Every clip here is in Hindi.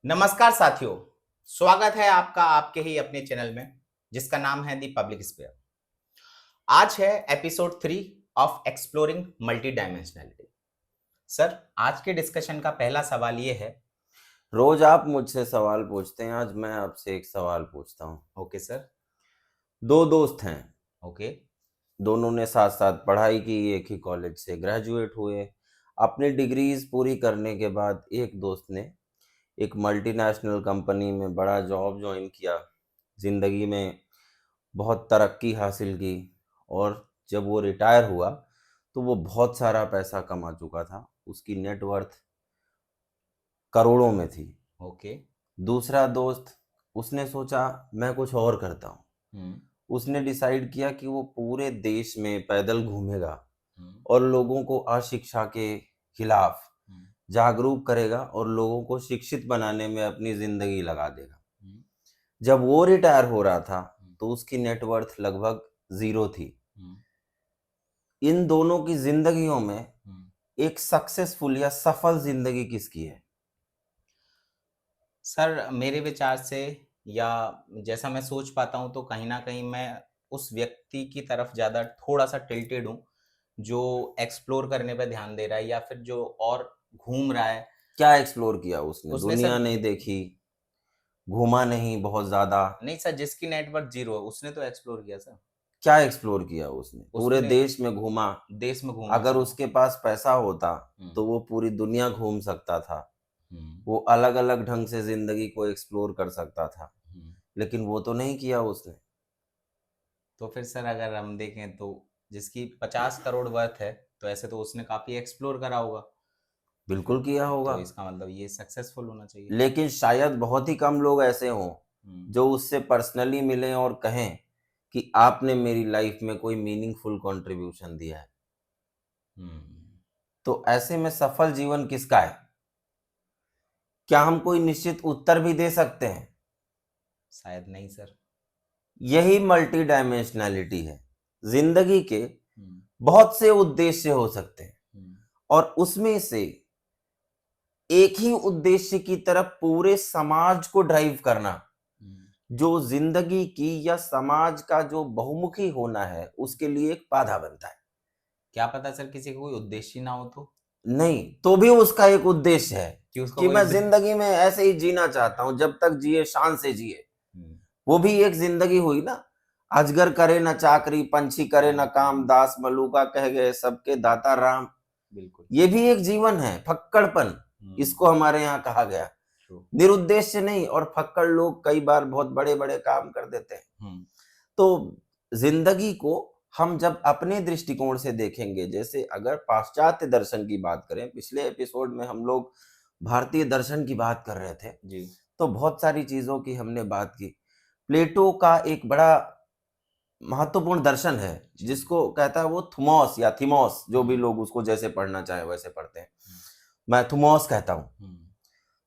नमस्कार साथियों, स्वागत है आपका आपके ही अपने चैनल में जिसका नाम है दी पब्लिक स्फीयर। आज है episode 3 of exploring multi dimensionality. Sir, आज के डिस्कशन का पहला सवाल ये है। रोज आप मुझसे सवाल पूछते हैं, आज मैं आपसे एक सवाल पूछता हूँ। Okay sir. दो दोस्त हैं, ओके। दोनों ने साथ साथ पढ़ाई की, एक ही कॉलेज से ग्रेजुएट हुए। अपनी डिग्रीज पूरी करने के बाद एक दोस्त ने एक मल्टीनेशनल कंपनी में बड़ा जॉब ज्वाइन किया, ज़िंदगी में बहुत तरक्की हासिल की, और जब वो रिटायर हुआ तो वो बहुत सारा पैसा कमा चुका था। उसकी नेटवर्थ करोड़ों में थी। ओके। दूसरा दोस्त, उसने सोचा मैं कुछ और करता हूँ। हम्म। उसने डिसाइड किया कि वो पूरे देश में पैदल घूमेगा हम्म। और लोगों को अशिक्षा के खिलाफ हम्म। जागरूक करेगा और लोगों को शिक्षित बनाने में अपनी जिंदगी लगा देगा। हम्म। जब वो रिटायर हो रहा था हम्म। तो उसकी नेटवर्थ लगभग जीरो थी। हम्म। इन दोनों की जिंदगियों में हम्म। एक सक्सेसफुल या सफल जिंदगी किसकी है? सर, मेरे विचार से या जैसा मैं सोच पाता हूँ तो कहीं ना कहीं मैं उस व्यक्ति की तरफ ज़्यादा थोड़ा सा टिल्टेड हूँ जो एक्सप्लोर करने पे ध्यान दे रहा है या फिर जो और घूम रहा है। क्या एक्सप्लोर किया उसने? उसने दुनिया सर नहीं देखी, घूमा नहीं बहुत ज्यादा? नहीं सर, जिसकी नेटवर्थ जीरो है उसने तो एक्सप्लोर किया सर। क्या एक्सप्लोर किया उसने? पूरे उसने देश में घूमा। देश में घूमा अगर सर। उसके पास पैसा होता हम्म। तो वो पूरी दुनिया घूम सकता था, हम्म। वो अलग अलग ढंग से जिंदगी को एक्सप्लोर कर सकता था, हम्म। लेकिन वो तो नहीं किया उसने। तो फिर सर अगर हम देखें तो जिसकी 50 करोड़ वर्थ है तो ऐसे तो उसने काफी एक्सप्लोर करा होगा। बिल्कुल किया होगा, तो इसका मतलब ये सक्सेसफुल होना चाहिए। लेकिन शायद बहुत ही कम लोग ऐसे हों हम्म। जो उससे पर्सनली मिलें और कहें कि आपने मेरी लाइफ में कोई मीनिंगफुल कंट्रीब्यूशन दिया है। हम्म। तो ऐसे में सफल जीवन किसका है? क्या हम कोई निश्चित उत्तर भी दे सकते हैं? शायद नहीं सर। यही मल्टी डायमेंशनैलिटी है। जिंदगी के हम्म। बहुत से उद्देश्य हो सकते हैं हम्म। और उसमें से एक ही उद्देश्य की तरफ पूरे समाज को ड्राइव करना, हम्म। जो जिंदगी की या समाज का जो बहुमुखी होना है उसके लिए एक बाधा बनता है। क्या पता सर किसी को कोई उद्देश्य ही ना हो तो। नहीं, तो भी उसका एक उद्देश्य है कि उसका कि कोई मैं जिंदगी में ऐसे ही जीना चाहता हूं, जब तक जिए शान से जिए। हम्म। वो भी एक जिंदगी हुई ना। अजगर करे न चाकरी, पंछी करे न काम, दास मलूका कह गए सबके दाता राम। बिल्कुल। ये भी एक जीवन है, फक्कड़पन हम्म। इसको हमारे यहाँ कहा गया। ट्रू। निरुद्देश्य नहीं, और फक्कड़ लोग कई बार बहुत बड़े बड़े काम कर देते हैं। हम्म। तो जिंदगी को हम जब अपने दृष्टिकोण से देखेंगे, जैसे अगर पाश्चात्य दर्शन की बात करें, पिछले एपिसोड में हम लोग भारतीय दर्शन की बात कर रहे थे, जी। तो बहुत सारी चीजों की हमने बात की। प्लेटो का एक बड़ा महत्वपूर्ण दर्शन है जी। जिसको कहता है वो थुमोस या थिमोस, जो भी हम्म। लोग उसको जैसे पढ़ना चाहे वैसे पढ़ते हैं। हम्म। मैं थुमोस कहता हूँ। हम्म।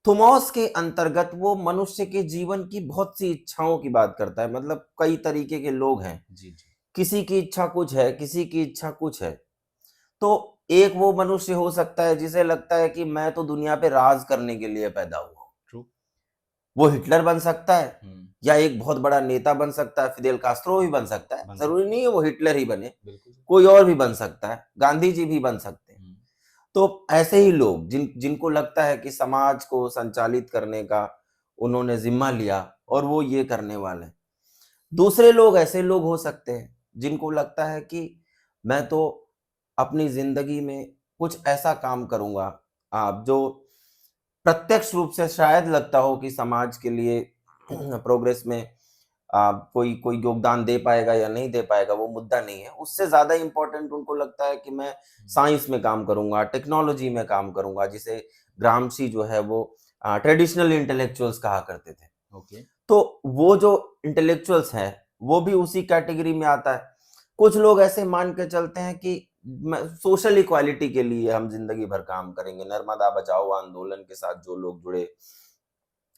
थुमोस के अंतर्गत वो मनुष्य के जीवन की बहुत सी इच्छाओं की बात करता है। मतलब कई तरीके के लोग हैं, जी जी। किसी की इच्छा कुछ है, किसी की इच्छा कुछ है। तो एक वो मनुष्य हो सकता है जिसे लगता है कि मैं तो दुनिया पे राज करने के लिए पैदा हुआ हूं। ट्रू। वो हिटलर बन सकता है, हम्म। या एक बहुत बड़ा नेता बन सकता है, फिदेल कास्ट्रो भी बन सकता है, बन जरूरी सकता है। नहीं है वो हिटलर ही बने, बिल्कुल सर। कोई और भी बन सकता है, गांधी जी भी बन सकते हैं। हम्म। तो ऐसे ही लोग जिनको लगता है कि समाज को संचालित करने का उन्होंने जिम्मा लिया और वो ये करने वाले हैं। दूसरे लोग ऐसे लोग हो सकते हैं जिनको लगता है कि मैं तो अपनी जिंदगी में कुछ ऐसा काम करूंगा, आप जो प्रत्यक्ष रूप से शायद लगता हो कि समाज के लिए प्रोग्रेस में कोई कोई योगदान दे पाएगा या नहीं दे पाएगा, वो मुद्दा नहीं है। उससे ज्यादा इंपॉर्टेंट उनको लगता है कि मैं साइंस में काम करूंगा, टेक्नोलॉजी में काम करूंगा, जिसे ग्रामशी जो है वो ट्रेडिशनल इंटेलेक्चुअल्स कहा करते थे। ओके। तो वो जो इंटेलेक्चुअल्स हैं वो भी उसी कैटेगरी में आता है। कुछ लोग ऐसे मान के चलते हैं कि सोशल इक्वालिटी के लिए हम जिंदगी भर काम करेंगे, नर्मदा बचाओ आंदोलन के साथ जो लोग जुड़े,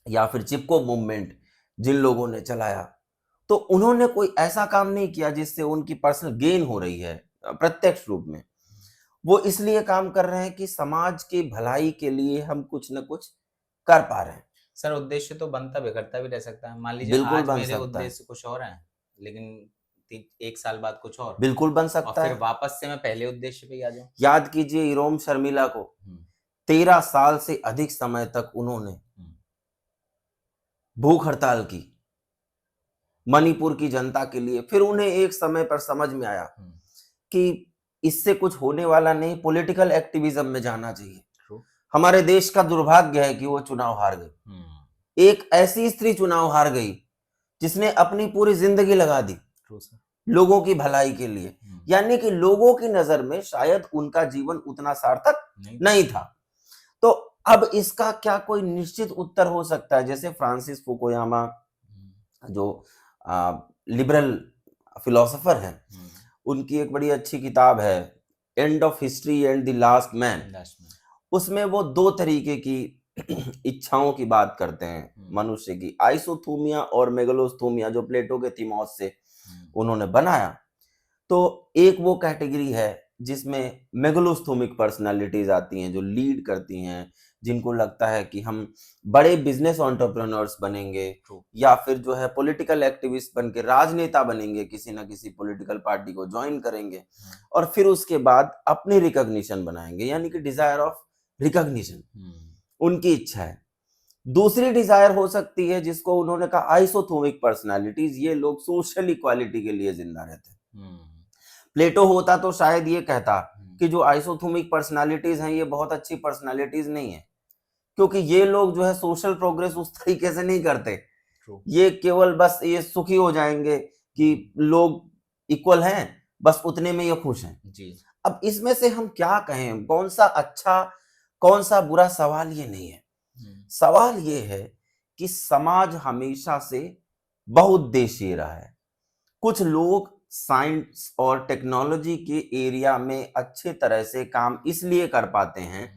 या फिर चिपको मूवमेंट जिन लोगों ने चलाया, तो उन्होंने कोई ऐसा काम नहीं किया जिससे उनकी पर्सनल गेन हो रही है प्रत्यक्ष रूप में। वो इसलिए काम कर रहे हैं कि समाज की भलाई के लिए हम कुछ न कुछ कर पा रहे हैं। सर उद्देश्य तो बनता बिगड़ता भी रह सकता है। मान लीजिए बिल्कुल आज बन मेरे सकता है, उद्देश्य कुछ और हैं, लेकिन 1 साल बाद कुछ और बिल्कुल बन और सकता फिर है। वापस से मैं पहले उद्देश्य पे ही आ जाऊं। याद कीजिए इरोम शर्मिला को, हम्म, 13 साल से अधिक समय तक उन्होंने हम्म, भूख हड़ताल की मणिपुर की जनता के लिए। फिर उन्हें एक समय पर समझ में आया हम्म, कि इससे कुछ होने वाला नहीं, पॉलिटिकल एक्टिविज्म में जाना चाहिए। true, हमारे देश का दुर्भाग्य है कि वो चुनाव हार गई। हम्म, एक ऐसी स्त्री चुनाव हार गई जिसने अपनी पूरी जिंदगी लगा दी true सर। लोगों की भलाई के लिए, यानी कि लोगों की नजर में शायद उनका जीवन उतना सार्थक नहीं था। तो अब इसका क्या कोई निश्चित उत्तर हो सकता है? जैसे फ्रांसिस फुकुयामा जो लिबरल फिलोसोफर हैं, उनकी एक बड़ी अच्छी किताब है end of history and the last man. उसमें वो 2 तरीके की इच्छाओं की बात करते हैं मनुष्य की, आइसोथूमिया और मेगलोस्थूमिया, जो प्लेटो के थीमोस से उन्होंने बनाया। तो एक वो कैटेगरी है जिसमें मेगलोस्थोमिक पर्सनालिटीज आती हैं, जो लीड करती हैं, जिनको लगता है कि हम बड़े बिजनेस एंटरप्रेन्योर्स बनेंगे या फिर जो है पॉलिटिकल एक्टिविस्ट बन के राजनेता बनेंगे, किसी ना किसी पॉलिटिकल पार्टी को ज्वाइन करेंगे और फिर उसके बाद अपनी रिकॉग्निशन बनाएंगे, यानी कि डिजायर ऑफ रिकॉग्निशन उनकी इच्छा है। दूसरी डिजायर हो सकती है जिसको उन्होंने कहा आइसोथोमिक पर्सनालिटीज, ये लोग सोशल इक्वालिटी के लिए जिंदा रहते हैं। प्लेटो होता तो शायद ये कहता कि जो आइसोथोमिक पर्सनालिटीज हैं ये बहुत अच्छी पर्सनालिटीज नहीं है, क्योंकि ये लोग जो है सोशल प्रोग्रेस उस तरीके से नहीं करते। ये केवल बस ये सुखी हो जाएंगे कि लोग इक्वल हैं, बस उतने में ये खुश हैं जी। अब इसमें से हम क्या कहें, कौन सा अच्छा कौन सा बुरा, सवाल ये नहीं है। सवाल ये है कि समाज हमेशा से बहुउद्देशीय रहा है। कुछ लोग साइंस और टेक्नोलॉजी के एरिया में अच्छे तरह से काम इसलिए कर पाते हैं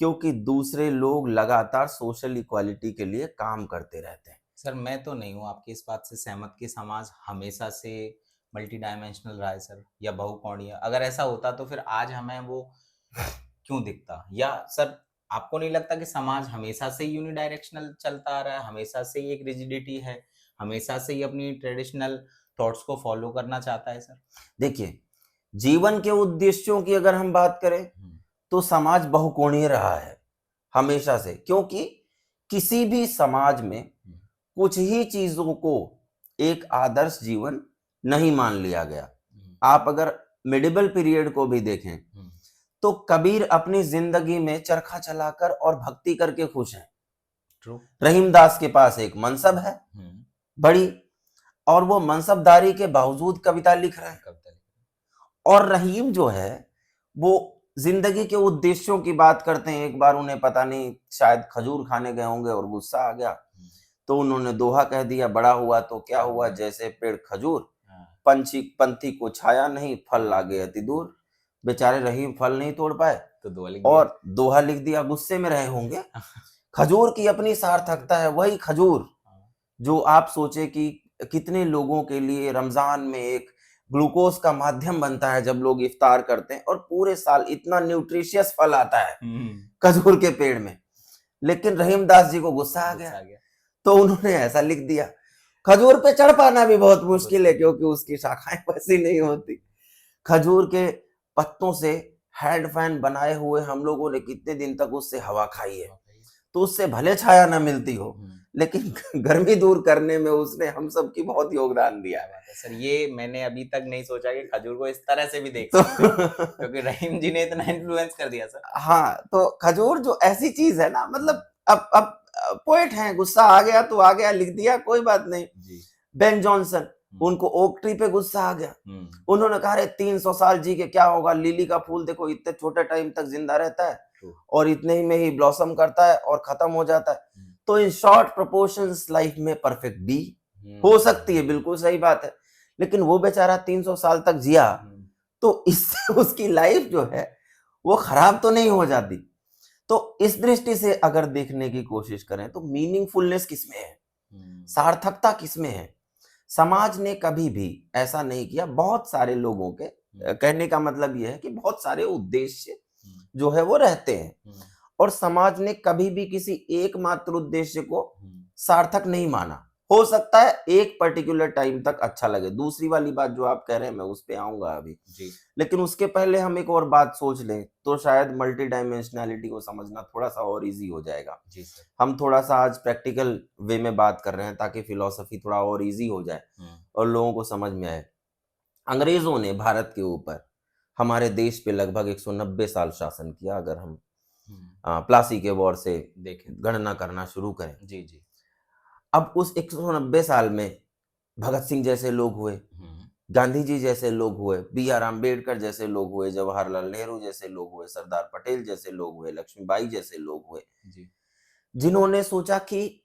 क्योंकि दूसरे लोग लगातार सोशल इक्वालिटी के लिए काम करते रहते हैं। सर मैं तो नहीं हूँ आपकी इस बात से सहमत कि समाज हमेशा से मल्टी डायमेंशनल रहा है सर, या बहुकोणीय। अगर ऐसा होता तो फिर आज हमें वो क्यों दिखता? या सर आपको नहीं लगता कि समाज हमेशा से ही यूनिडायरेक्शनल चलता आ रहा है, हमेशा से ही एक रिजिडिटी है, हमेशा से ही अपनी ट्रेडिशनल थॉट्स को फॉलो करना चाहता है सर? देखिए, जीवन के उद्देश्यों की अगर हम बात करें तो समाज बहुकोणीय रहा है हमेशा से, क्योंकि किसी भी समाज में कुछ ही चीजों को एक आदर्श जीवन नहीं मान लिया गया। आप अगर मिडिवल पीरियड को भी देखें तो कबीर अपनी जिंदगी में चरखा चलाकर और भक्ति करके खुश हैं। रहीमदास के पास एक मनसब है बड़ी, और वो मनसबदारी के बावजूद कविता लिख रहे हैं। और रहीम जो है वो जिंदगी के उद्देश्यों की बात करते हैं। एक बार उन्हें पता नहीं शायद खजूर खाने गए होंगे और गुस्सा आ गया, तो उन्होंने दोहा कह दिया, बड़ा हुआ तो क्या हुआ, जैसे पेड़ खजूर, पंथी को छाया नहीं, फल लागे अति दूर। बेचारे रहीम फल नहीं तोड़ पाए तो और दोहा लिख दिया। गुस्से में रहे होंगे। खजूर की अपनी सार्थकता है। वही खजूर जो आप सोचे कि कितने लोगों के लिए रमजान में एक ग्लूकोज का माध्यम बनता है, जब लोग इफ्तार करते हैं और पूरे साल इतना न्यूट्रिशियस फल आता है खजूर के पेड़ में, लेकिन रहीमदास जी को गुस्सा आ गया तो उन्होंने ऐसा लिख दिया। खजूर पे चढ़ पाना भी बहुत मुश्किल है क्योंकि उसकी शाखाएं वैसी नहीं होती। खजूर के पत्तों से हेड फैन बनाए हुए हम लोगों ने कितने दिन तक उससे हवा खाई है, तो उससे भले छाया ना मिलती हो लेकिन गर्मी दूर करने में उसने हम सब की बहुत योगदान दिया है। सर ये मैंने अभी तक नहीं सोचा कि खजूर को इस तरह से भी देख सकते हैं, क्योंकि रहीम जी ने इतना इन्फ्लुएंस कर दिया सर। हाँ, तो खजूर जो ऐसी चीज है ना, मतलब अब पोएट हैं, गुस्सा आ गया तो आ गया, लिख दिया, कोई बात नहीं। बेन जॉनसन, उनको ओक ट्री पे गुस्सा आ गया, उन्होंने कहा अरे 300 साल जी के क्या होगा, लिली का फूल देखो इतने छोटे टाइम तक जिंदा रहता है और इतने ही में ही ब्लॉसम करता है और खत्म हो जाता है। तो इन शॉर्ट प्रोपोर्शंस लाइफ में परफेक्ट बी हो सकती है, बिल्कुल सही बात है, लेकिन वो बेचारा 300 साल तक जिया तो इससे उसकी लाइफ जो है वो खराब तो नहीं हो जाती। तो इस दृष्टि से अगर देखने की कोशिश करें तो मीनिंगफुलनेस किसमें है, सार्थकता किसमें है? समाज ने कभी भी ऐसा नहीं किया। बहुत सारे लोगों के कहने का मतलब यह है कि बहुत सारे उद्देश्य जो है वो रहते हैं और समाज ने कभी भी किसी एकमात्र उद्देश्य को सार्थक नहीं माना। हो सकता है एक पर्टिकुलर टाइम तक अच्छा लगे। दूसरी वाली बात जो आप कह रहे हैं मैं उस पे आऊंगा अभी, जी लेकिन उसके पहले हम एक और बात सोच लें तो शायद मल्टी डायमेंशनैलिटी को समझना थोड़ा सा और इजी हो जाएगा। जी सर। हम थोड़ा सा आज प्रैक्टिकल वे में बात कर रहे हैं ताकि फिलॉसफी थोड़ा और इजी हो जाए और लोगों को समझ में आए। अंग्रेजों ने भारत के ऊपर हमारे देश पे लगभग 190 साल शासन किया, अगर हम प्लासी के वॉर से देखें गणना करना शुरू करें। जी जी। अब उस 190 साल में भगत सिंह जैसे लोग हुए, गांधी जी जैसे लोग हुए, B.R. अम्बेडकर जैसे लोग हुए, जवाहरलाल नेहरू जैसे लोग हुए, सरदार पटेल जैसे लोग हुए, लक्ष्मीबाई जैसे लोग हुए, जी जिन्होंने सोचा कि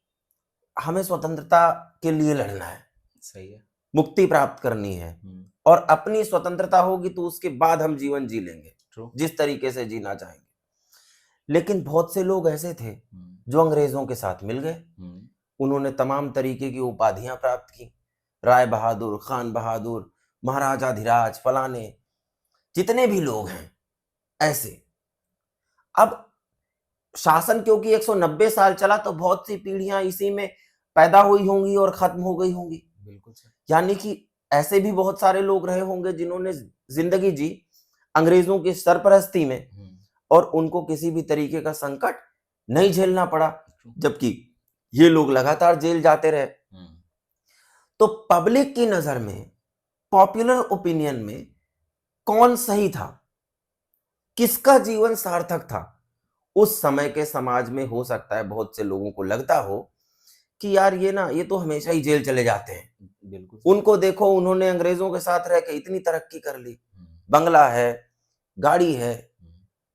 हमें स्वतंत्रता के लिए लड़ना है, सही है। मुक्ति प्राप्त करनी है और अपनी स्वतंत्रता होगी तो उसके बाद हम जीवन जी लेंगे ट्रू। जिस तरीके से जीना चाहेंगे। लेकिन बहुत से लोग ऐसे थे जो अंग्रेजों के साथ मिल गए। उन्होंने तमाम तरीके की उपाधियां प्राप्त की, राय बहादुर, खान बहादुर, महाराजाधिराज, फलाने, जितने भी लोग हैं ऐसे। अब शासन क्योंकि 190 साल चला तो बहुत सी पीढ़ियां इसी में पैदा हुई होंगी और खत्म हो गई होंगी। बिल्कुल सर। यानी कि ऐसे भी बहुत सारे लोग रहे होंगे जिन्होंने जिंदगी जी अंग्रेजों की सरपरस्ती में और उनको किसी भी तरीके का संकट नहीं झेलना पड़ा, जबकि ये लोग लगातार जेल जाते रहे। तो पब्लिक की नजर में, पॉपुलर ओपिनियन में कौन सही था, किसका जीवन सार्थक था, उस समय के समाज में हो सकता है बहुत से लोगों को लगता हो कि यार ये तो हमेशा ही जेल चले जाते हैं। बिल्कुल। उनको देखो, उन्होंने अंग्रेजों के साथ रह के इतनी तरक्की कर ली, बंगला है, गाड़ी है,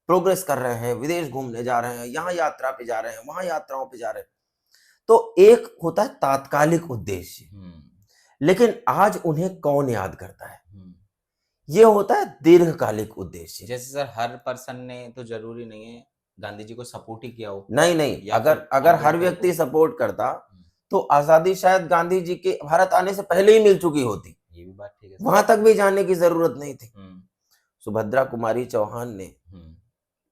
प्रोग्रेस कर रहे हैं, विदेश घूमने जा रहे हैं, यहाँ यात्रा पे जा रहे हैं, वहां यात्राओं पे जा रहे हैं। तो एक होता है तात्कालिक उद्देश्य, लेकिन आज उन्हें कौन याद करता है, ये होता है दीर्घकालिक उद्देश्य। जैसे सर हर पर्सन ने तो जरूरी नहीं है गांधी जी को सपोर्ट ही किया हो। नहीं, अगर हर व्यक्ति सपोर्ट करता तो आजादी शायद गांधी जी के भारत आने से पहले ही मिल चुकी होती। ये भी बात ठीक है। वहां तक भी जाने की जरूरत नहीं थी। सुभद्रा कुमारी चौहान ने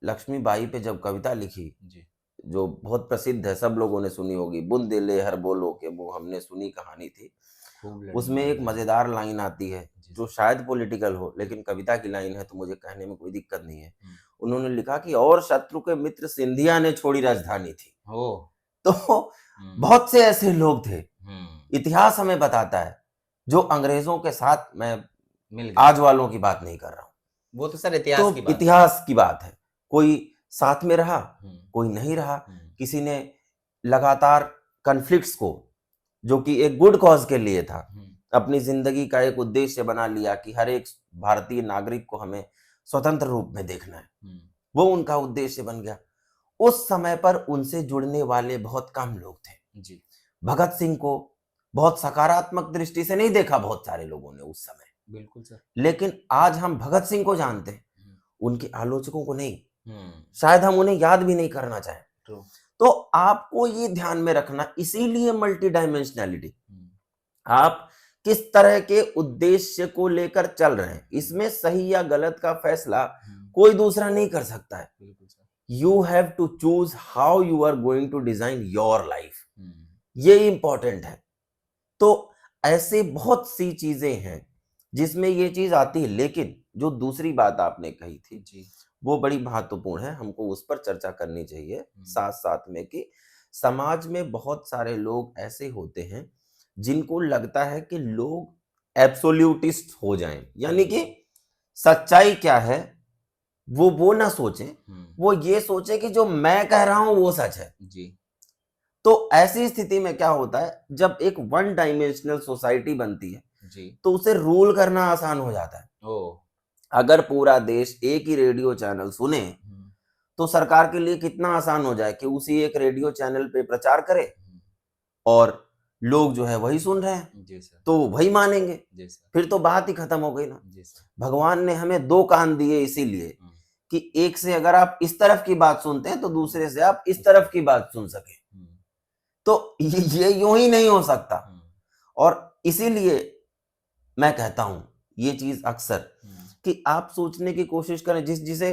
लक्ष्मीबाई पे जब कविता लिखी जी, जो बहुत प्रसिद्ध है, सब लोगों ने सुनी होगी, बुंदे ले हर बोलो के वो हमने सुनी कहानी थी, उसमें एक मजेदार लाइन आती है जो शायद पॉलिटिकल हो लेकिन कविता की लाइन है तो मुझे कहने में कोई दिक्कत नहीं है। उन्होंने लिखा कि और शत्रु के मित्र सिंधिया ने छोड़ी राजधानी थी। तो बहुत से ऐसे लोग थे, इतिहास हमें बताता है, जो अंग्रेजों के साथ, मैं आज वालों की बात नहीं कर रहा हूँ, वो तो सर इतिहास की बात, इतिहास की बात है। कोई साथ में रहा, कोई नहीं रहा, किसी ने लगातार कॉन्फ्लिक्ट्स को, जो कि एक गुड कॉज के लिए था, अपनी जिंदगी का एक उद्देश्य बना लिया कि हर एक भारतीय नागरिक को हमें स्वतंत्र रूप में देखना है, वो उनका उद्देश्य बन गया। उस समय पर उनसे जुड़ने वाले बहुत कम लोग थे जी। भगत सिंह को बहुत सकारात्मक दृष्टि से नहीं देखा बहुत सारे लोगों ने उस समय। बिल्कुल सर। लेकिन आज हम भगत सिंह को जानते हैं, उनके आलोचकों को नहीं, शायद हम उन्हें याद भी नहीं करना चाहें। तो आपको ये ध्यान में रखना, इसीलिए मल्टी डायमेंशनैलिटी, आप किस तरह के उद्देश्य को लेकर चल रहे हैं, इसमें सही या गलत का फैसला कोई दूसरा नहीं कर सकता है। You have to choose how you are going to design your life, ये इंपॉर्टेंट है। तो ऐसे बहुत सी चीजें हैं जिसमें ये चीज आती है, लेकिन जो दूसरी बात आपने कही थी जी, वो बड़ी महत्वपूर्ण है, हमको उस पर चर्चा करनी चाहिए साथ साथ में, कि समाज में बहुत सारे लोग ऐसे होते हैं जिनको लगता है कि लोग एब्सोल्यूटिस्ट हो जाएं, यानी कि सच्चाई क्या है वो ना सोचें, वो ये सोचे कि जो मैं कह रहा हूं वो सच है जी। तो ऐसी स्थिति में क्या होता है, जब एक वन डायमेंशनल सोसाइटी बनती है जी, तो उसे रूल करना आसान हो जाता है। अगर पूरा देश एक ही रेडियो चैनल सुने तो सरकार के लिए कितना आसान हो जाए कि उसी एक रेडियो चैनल पे प्रचार करे और लोग जो है वही सुन रहे हैं जी सर, तो वही मानेंगे जी सर, फिर तो बात ही खत्म हो गई ना जी सर। भगवान ने हमें दो कान दिए इसीलिए कि एक से अगर आप इस तरफ की बात सुनते हैं तो दूसरे से आप इस तरफ की बात सुन सके। तो ये यूं ही नहीं हो सकता, और इसीलिए मैं कहता हूं ये चीज अक्सर कि आप सोचने की कोशिश करें, जिसे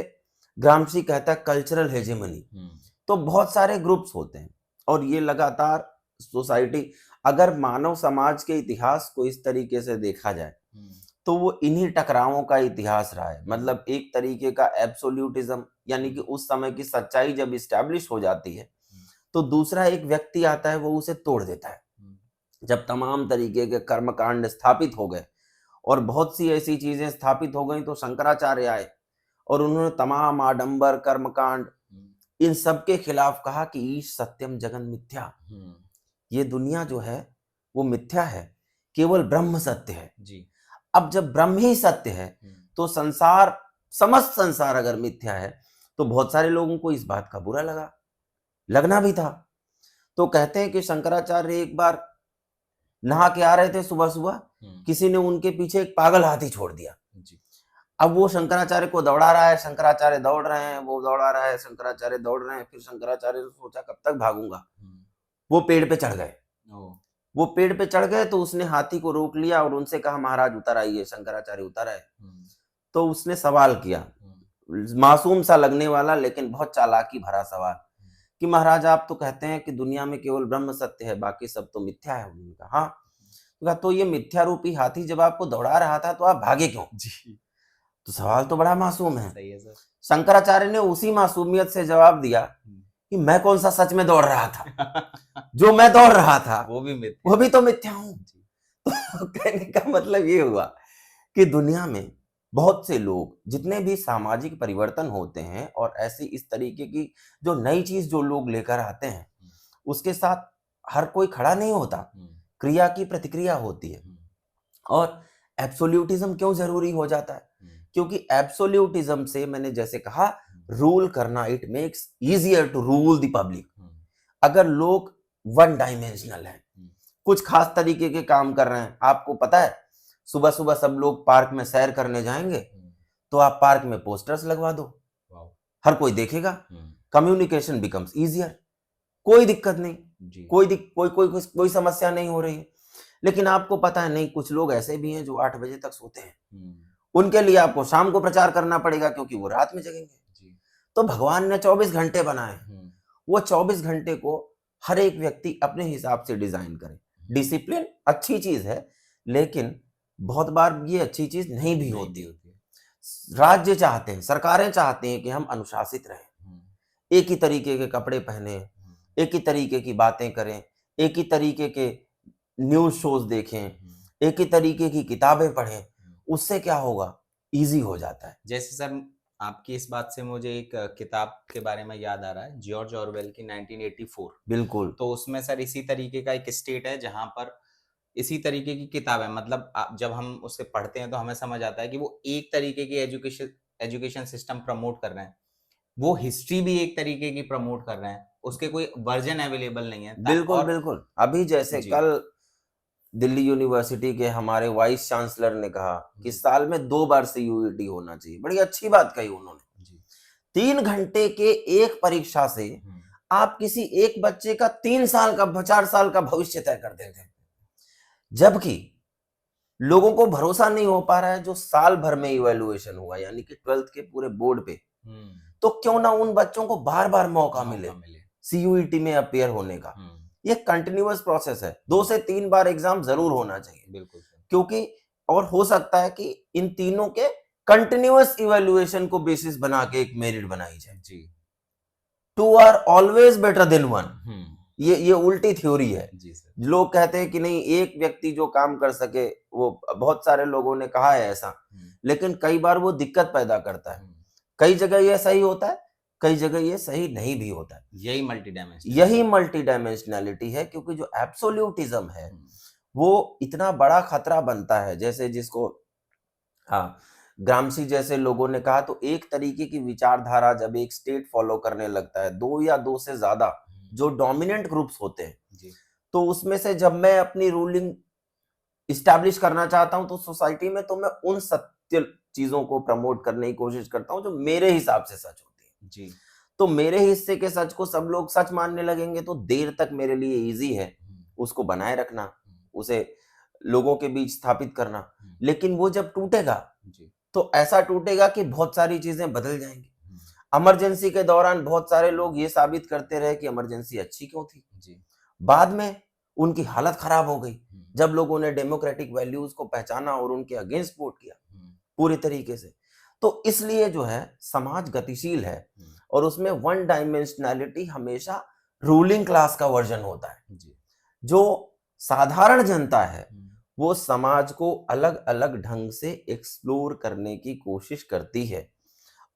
ग्रामशी कहता है कल्चरल हेजेमनी। तो बहुत सारे ग्रुप्स होते हैं और ये लगातार सोसाइटी, अगर मानव समाज के इतिहास को इस तरीके से देखा जाए तो वो इन्हीं टकरावों का इतिहास रहा है। मतलब एक तरीके का एब्सोल्यूटिज्म, यानी कि उस समय की सच्चाई जब इस्टेब्लिश हो जाती है तो दूसरा एक व्यक्ति आता है, वो उसे तोड़ देता है। जब तमाम तरीके के कर्मकांड स्थापित हो गए और बहुत सी ऐसी चीजें स्थापित हो गई तो शंकराचार्य आए और उन्होंने तमाम आडंबर कर्मकांड इन सब के खिलाफ कहा कि ईश सत्यम जगन मिथ्या, ये दुनिया जो है वो मिथ्या है, केवल ब्रह्म सत्य है जी। अब जब ब्रह्म ही सत्य है तो संसार, समस्त संसार अगर मिथ्या है तो बहुत सारे लोगों को इस बात का बुरा लगा, लगना भी था। तो कहते हैं कि शंकराचार्य एक बार नहा के आ रहे थे सुबह सुबह, किसी ने उनके पीछे एक पागल हाथी छोड़ दिया जी। अब वो शंकराचार्य को दौड़ा रहा है, शंकराचार्य दौड़ रहे हैं, वो दौड़ा रहा है, शंकराचार्य दौड़ रहे हैं। फिर शंकराचार्य ने सोचा कब तक भागूंगा, वो पेड़ पे चढ़ गए। वो पेड़ पे चढ़ गए तो उसने हाथी को रोक लिया और उनसे कहा महाराज उतर आइए। शंकराचार्य उतर आए तो उसने सवाल किया, मासूम सा लगने वाला लेकिन बहुत चालाकी भरा सवाल, कि महाराज आप तो कहते हैं कि दुनिया में केवल ब्रह्म सत्य है, बाकी सब तो मिथ्या है। उन्होंने कहा हाँ। तो ये मिथ्या रूपी हाथी जब आपको दौड़ा रहा था तो आप भागे क्यों जी? तो सवाल तो बड़ा मासूम है। सही है सर। शंकराचार्य ने उसी मासूमियत से जवाब दिया कि मैं कौन सा सच में दौड़ रहा था, जो मैं दौड़ रहा था वो भी तो मिथ्या हूं। तो कहने का मतलब ये हुआ कि दुनिया में बहुत से लोग, जितने भी सामाजिक परिवर्तन होते हैं और ऐसी इस तरीके की जो नई चीज जो लोग लेकर आते हैं, उसके साथ हर कोई खड़ा नहीं होता, क्रिया की प्रतिक्रिया होती है। और एब्सोल्यूटिज्म क्यों जरूरी हो जाता है? क्योंकि एब्सोल्यूटिज्म से, मैंने जैसे कहा, रूल करना, it makes easier to rule the public. अगर लोग वन डायमेंशनल हैं, कुछ खास तरीके के काम कर रहे हैं, आपको पता है सुबह सुबह सब लोग पार्क में सैर करने जाएंगे तो आप पार्क में पोस्टर्स लगवा दो, हर कोई देखेगा, कम्युनिकेशन बिकम्स इजियर, कोई दिक्कत नहीं, कोई समस्या नहीं हो रही है। लेकिन आपको पता है नहीं, कुछ लोग ऐसे भी हैं जो 8 बजे तक सोते हैं, उनके लिए आपको शाम को प्रचार करना पड़ेगा क्योंकि वो रात में जगेंगे। तो भगवान ने 24 घंटे बनाए, वो 24 घंटे को हर एक व्यक्ति अपने हिसाब से डिजाइन करे। डिसिप्लिन अच्छी चीज है, लेकिन बहुत बार ये अच्छी चीज नहीं भी होती। राज्य चाहते हैं, सरकारें चाहते हैं कि हम अनुशासित रहें, एक ही तरीके के कपड़े पहने, एक ही तरीके की बातें करें, एक ही तरीके के न्यूज शोज देखें, एक ही तरीके की किताबें पढ़ें। उससे क्या होगा, इजी हो जाता है। जैसे सर आपकी इस बात से मुझे एक किताब के बारे में याद आ रहा है, जॉर्ज ऑरवेल की 1984। बिल्कुल। तो उसमें सर इसी तरीके का एक स्टेट है जहां पर इसी तरीके की किताब है। मतलब जब हम उसे पढ़ते हैं तो हमें समझ आता है कि वो एक तरीके की एजुकेशन सिस्टम प्रमोट कर रहे हैं, वो हिस्ट्री भी एक तरीके की प्रमोट कर रहे हैं, उसके कोई वर्जन अवेलेबल नहीं है। बिल्कुल बिल्कुल। अभी जैसे कल दिल्ली यूनिवर्सिटी के हमारे वाइस चांसलर ने कहा कि साल में 2 बार CUET होना चाहिए। बड़ी अच्छी बात कही उन्होंने। 3 घंटे के एक परीक्षा से आप किसी एक बच्चे का 3 साल का 4 साल का भविष्य तय कर देते हैं, जबकि लोगों को भरोसा नहीं हो पा रहा है जो साल भर में इवैल्यूएशन हुआ, यानी कि 12th के पूरे बोर्ड पे। तो क्यों ना उन बच्चों को बार बार मौका मिले CUET में अपियर होने का। ये कंटिन्यूअस प्रोसेस है, 2 से 3 बार एग्जाम जरूर होना चाहिए। बिल्कुल। क्योंकि और हो सकता है कि इन तीनों के कंटिन्यूअस इवैल्यूएशन को बेसिस बना के एक मेरिट बनाई जाए जी। 2 आर ऑलवेज बेटर देन 1। ये उल्टी थ्योरी है जी सर। लोग कहते हैं कि नहीं, एक व्यक्ति जो काम कर सके, वो बहुत सारे लोगों ने कहा है ऐसा, लेकिन कई बार वो दिक्कत पैदा करता है। कई जगह ये सही होता है, कई जगह ये सही नहीं भी होता है। यही मल्टी डायमेंशनलिटी है, क्योंकि जो एब्सोल्यूटिज्म है वो इतना बड़ा खतरा बनता है। जैसे जिसको ग्रामसी जैसे लोगों ने कहा, तो एक तरीके की विचारधारा जब एक स्टेट फॉलो करने लगता है, 2 या 2 से ज्यादा जो डोमिनेंट ग्रुप्स होते हैं जी, तो उसमें से जब मैं अपनी रूलिंग इस्टेब्लिश करना चाहता हूं तो सोसाइटी में, तो मैं उन सत्य चीजों को प्रमोट करने की कोशिश करता हूं जो मेरे हिसाब से सच होती है जी। तो मेरे हिस्से के सच को सब लोग सच मानने लगेंगे तो देर तक मेरे लिए इजी है उसको बनाए रखना, उसे लोगों के बीच स्थापित करना। लेकिन वो जब टूटेगा तो ऐसा टूटेगा कि बहुत सारी चीजें बदल जाएंगी। इमरजेंसी के दौरान बहुत सारे लोग ये साबित करते रहे कि इमरजेंसी अच्छी क्यों थी जी। बाद में उनकी हालत खराब हो गई जब लोगों ने डेमोक्रेटिक वैल्यूज को पहचाना और उनके अगेंस्ट वोट किया पूरी तरीके से। तो इसलिए जो है समाज गतिशील है और उसमें वन डायमेंशनैलिटी हमेशा रूलिंग क्लास का वर्जन होता है। जो साधारण जनता है वो समाज को अलग अलग ढंग से एक्सप्लोर करने की कोशिश करती है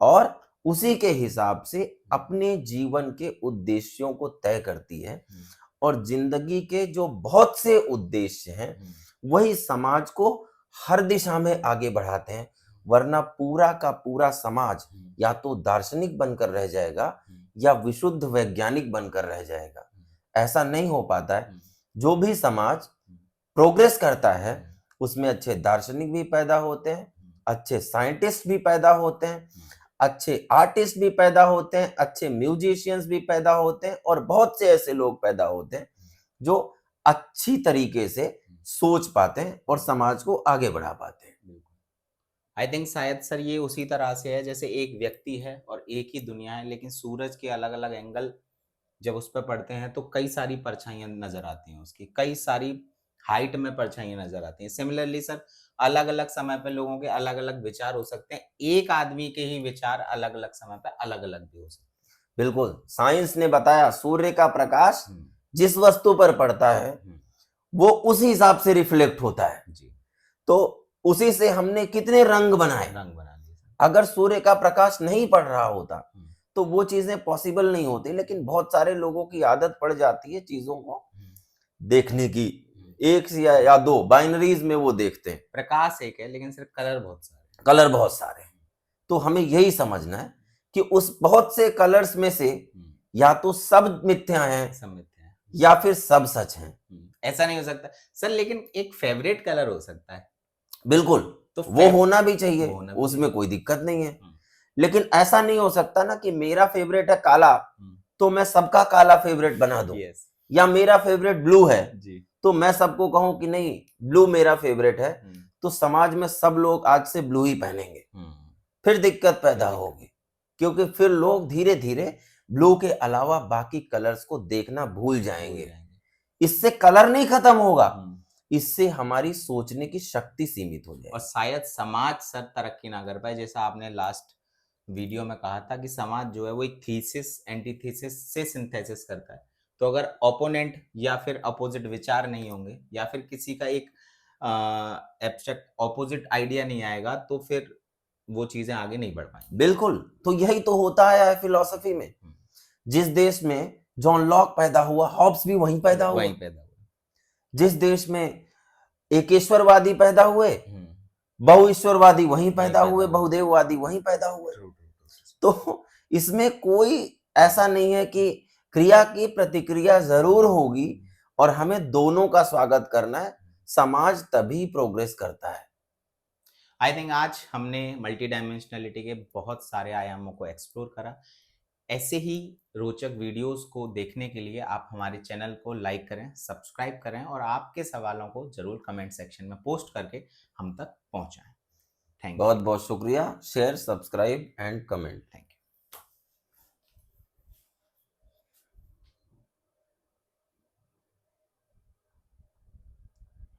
और उसी के हिसाब से अपने जीवन के उद्देश्यों को तय करती है और जिंदगी के जो बहुत से उद्देश्य हैं वही समाज को हर दिशा में आगे बढ़ाते हैं, वरना पूरा का पूरा समाज या तो दार्शनिक बनकर रह जाएगा या विशुद्ध वैज्ञानिक बनकर रह जाएगा। ऐसा नहीं हो पाता है। जो भी समाज प्रोग्रेस करता है उसमें अच्छे दार्शनिक भी पैदा होते हैं, अच्छे साइंटिस्ट भी पैदा होते हैं, अच्छे आर्टिस्ट भी पैदा होते हैं, अच्छे म्यूजिशियंस भी पैदा होते हैं और बहुत से ऐसे लोग पैदा होते हैं जो अच्छी तरीके से सोच पाते हैं और समाज को आगे बढ़ा पाते हैं। आई थिंक शायद सर ये उसी तरह से है जैसे एक व्यक्ति है और एक ही दुनिया है, लेकिन सूरज के अलग अलग एंगल जब उस पर पड़ते हैं तो कई सारी परछाइयां नजर आती हैं, उसकी कई सारी हाइट में परछाइयां नजर आती हैं। सिमिलरली सर अलग अलग समय पे लोगों के अलग अलग विचार हो सकते हैं, एक आदमी के ही विचार अलग अलग समय पे अलग अलग भी हो सकते हैं। बिल्कुल, साइंस ने बताया सूर्य का प्रकाश जिस वस्तु पर पड़ता है वो उसी हिसाब से रिफ्लेक्ट होता है जी। तो उसी से हमने कितने रंग बना दिए। अगर सूर्य का प्रकाश नहीं पड़ रहा होता तो वो चीजें पॉसिबल नहीं होती, लेकिन बहुत सारे लोगों की आदत पड़ जाती है चीजों को देखने की, एक या दो बाइनरीज में वो देखते हैं। प्रकाश एक है लेकिन सिर्फ कलर बहुत सारे। तो हमें यही समझना है कि उस बहुत से कलर्स में से या तो सब मिथ्या हैं या फिर सब सच हैं। ऐसा नहीं हो सकता सर, लेकिन एक फेवरेट कलर हो सकता है। बिल्कुल, तो वो होना भी चाहिए, उसमें कोई दिक्कत नहीं है। लेकिन ऐसा नहीं हो सकता ना कि मेरा फेवरेट है काला तो मैं सबका काला फेवरेट बना दूं, या मेरा फेवरेट ब्लू है तो मैं सबको कहूं कि नहीं ब्लू मेरा फेवरेट है, तो समाज में सब लोग आज से ब्लू ही पहनेंगे। फिर दिक्कत पैदा होगी, क्योंकि फिर लोग धीरे धीरे ब्लू के अलावा बाकी कलर्स को देखना भूल जाएंगे। इससे कलर नहीं खत्म होगा, इससे हमारी सोचने की शक्ति सीमित हो जाएगी और शायद समाज सर तरक्की ना कर पाए। जैसा आपने लास्ट वीडियो में कहा था कि समाज जो है वो एक थीसिस एंटीथीसिस से सिंथेसिस करता है। तो अगर ओपोनेंट या फिर अपोजिट विचार नहीं होंगे या फिर किसी का एक एब्स्ट्रैक्ट ऑपोजिट आइडिया नहीं आएगा तो फिर वो चीजें आगे नहीं बढ़ पाएंगी। बिल्कुल, तो यही तो होता है फिलॉसफी में। जिस देश में जॉन लॉक पैदा हुआ, हॉब्स भी वहीं पैदा हुआ। जिस देश में एकेश्वरवादी पैदा हुए, बहुईश्वरवादी वहीं पैदा हुए, बहुदेववादी वहीं पैदा हुए। तो इसमें कोई ऐसा नहीं है कि क्रिया की प्रतिक्रिया जरूर होगी और हमें दोनों का स्वागत करना है, समाज तभी प्रोग्रेस करता है। आई थिंक आज हमने मल्टी डायमेंशनलिटी के बहुत सारे आयामों को एक्सप्लोर करा। ऐसे ही रोचक वीडियोस को देखने के लिए आप हमारे चैनल को लाइक करें, सब्सक्राइब करें और आपके सवालों को जरूर कमेंट सेक्शन में पोस्ट करके हम तक पहुंचाएं। Thank you. बहुत बहुत शुक्रिया। Share, subscribe and comment. Thank you.